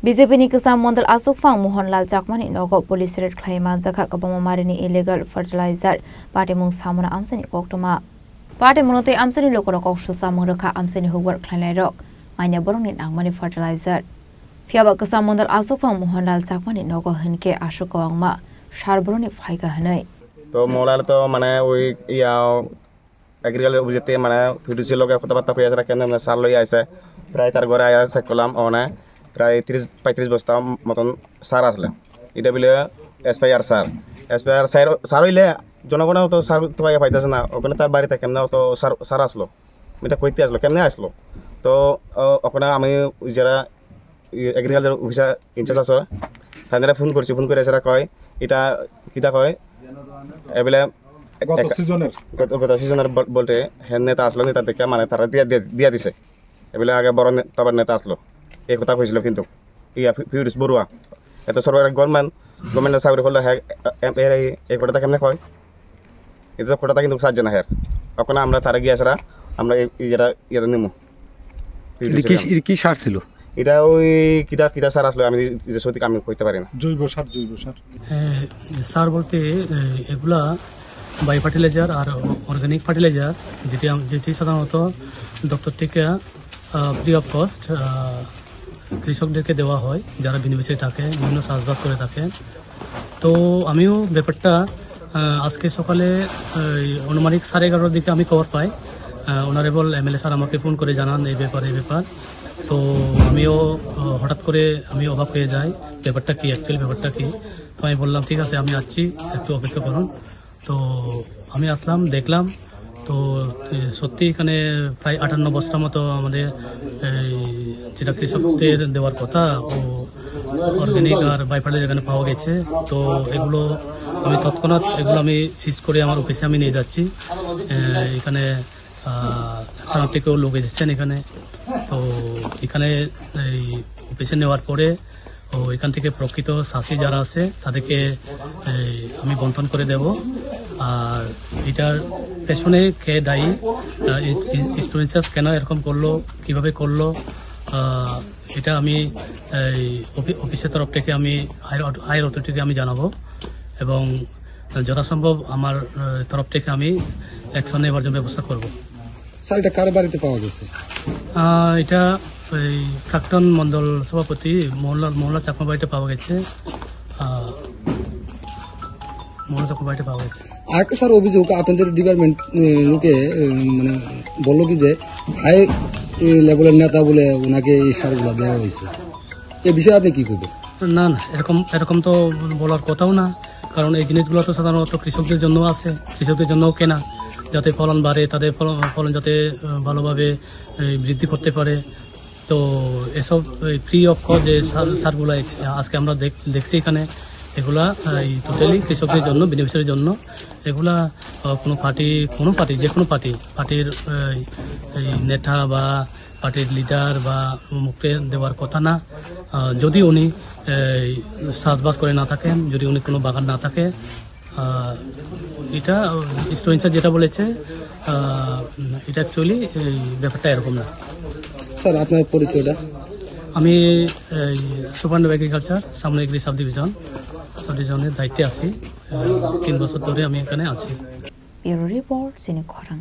BJP-ni Kisam Mondal Asufang Mohanlal Jakmani Nogo Police Red Claima Jaka Kabamarini illegal fertilizer Party Mung Samuna Amsani Koktoma Party Monote Amsani Lokoro Kokshu Samuraka Amsani who work Klein Rock Manya Borunin Amani fertilizer Fiaba Kisam Mondal Asufang Mohanlal Jakmani Nogo Hinke Ashukawangma Sharbroni Faika Hanai तो molal तो माने वही या agriculture बुझते माने फिडुसी लोग কথা বার্তা কইয়া রাখেন না সার লই আইছে প্রায় তার ঘরে আয়া আছে কলাম ওনে প্রায় 30-35 বস্তা মতন সার আসলে এটা বিলে এসপিআর সার সার হইলে জনগণ তো সার তো পাইয়া পাইতাছে না ওখানে তার বাড়িতে কেমনে তো সার আসলো এটা কইতে আসলো কেমনে আসলো তো ওখানে আমি যারা এগ্রিকালচার অফিসার ইনচার্জ আছে তাদের ফোন করছি ফোন করে এসে কয় এটা কিটা কয় এবেলে গত সিজনের বলতে হ্যাঁ নেতা আসলো নেতা দেখে মানে তারা দিয়া দিছে এবেলে আগে বড় তবার নেতা আসলো এই কথা কইছিল কিন্তু ইয়া ফিউরিস বড়ুয়া এত সরকার গভর্নমেন্টের চাকরি করলে হ্যাঁ এই কথাটা কেমনে কয় এটা কথাটা কিন্তু সাহায্য না হ্যাঁ ওখানে আমরা তারা গিয়ে আসরা আমরা ইয়েটা নিমু কি সার ছিল এটা ওই কিটা সার আসলো আমি সত্যি আমি কইতে পারি না জৈব সার সার বলতে এগুলা বাই ফার্টিলাইজার আর অর্গানিক ফার্টিলাইজার যেটি সাধারণত ডক্টর থেকে ফ্রি অফ কস্ট কৃষকদেরকে দেওয়া হয় যারা বেনিফিশিয়ারি থাকে বিভিন্ন চাষবাস করে থাকে তো আমিও ব্যাপারটা আজকে সকালে অনুমানিক 11:30 দিকে আমি খবর পাই অনারেবল এমএলএ স্যার আমাকে ফোন করে জানান এই ব্যাপার তো আমিও হঠাৎ করে আমি অবাক হয়ে যাই ব্যাপারটা কি অ্যাকচুয়ালি ব্যাপারটা কি তো আমি বললাম ঠিক আছে আমি আসছি একটু অপেক্ষা করুন তো আমি আসলাম দেখলাম তো সত্যি এখানে প্রায় 58 বস্তা মতো আমাদের যেটা কৃষকদের দেওয়ার কথা ও অর্গানিক আর বাইফার্টিলাইজার এখানে পাওয়া গেছে তো এগুলো আমি তৎক্ষণাৎ এগুলো আমি সিজ করে আমার অফিসে আমি নিয়ে যাচ্ছি এখানে থানা থেকেও লোক এসেছেন এখানে তো এখানে এই অফিসে নেওয়ার পরে ও এখান থেকে প্রকৃত চাষি যারা আছে তাদেরকে আমি বন্টন করে দেব আর এটার পেছনে কে দায়ী স্টুডেন্টস কেন এরকম করলো কিভাবে করলো এটা আমি অফিসের তরফ থেকে আমি হায়ার অথরিটিকে আমি জানাবো এবং যথাসম্ভব আমার তরফ থেকে আমি অ্যাকশন নেওয়ার জন্য ব্যবস্থা করব স্যার এটা কার বাড়িতে পাওয়া গেছে এটা এই প্রাক্তন মন্ডল সভাপতি মোহনলাল চাকমা বাড়িতে পাওয়া গেছে আরেকটা স্যার অভিযোগ আপনাদের ডিপার্টমেন্ট লোকে মানে বললো কি যে হাই লেভেলের নেতা বলে ওনাকে এই সারগুলো দেওয়া হয়েছে এই বিষয়ে আপনি কি করবেন না এরকম তো বলার কথাও না কারণ এই জিনিসগুলো তো সাধারণত কৃষকদের জন্য আছে কৃষকদের জন্য কেনা যাতে ফলন বাড়ে তাদের ফলন যাতে ভালোভাবে বৃদ্ধি করতে পারে তো এসব ফ্রি অফ কস্ট যে সারগুলো আজকে আমরা দেখছি এখানে এগুলা টোটালি কৃষকদের জন্য বেনিফিশিয়ারির জন্য এগুলা কোনো পার্টি যে কোনো পার্টির নেতা বা পার্টির লিডার বা মুখে দেওয়ার কথা না যদি উনি চাষবাস করে না থাকেন যদি উনি কোনো বাগান না থাকে এটা স্টুডেন্টস যেটা বলেছে এটা অ্যাকচুয়ালি ব্যাপারটা এরকম না স্যার আপনার পরিচয়টা আমি সুপারিনটেন্ডেন্ট অফ এগ্রিকালচার সামনেগিরি সাব ডিভিশনের দায়িত্বে আছি 3 বছর ধরে আমি এখানে আছি ব্যুরো রিপোর্ট সিনি খরাং।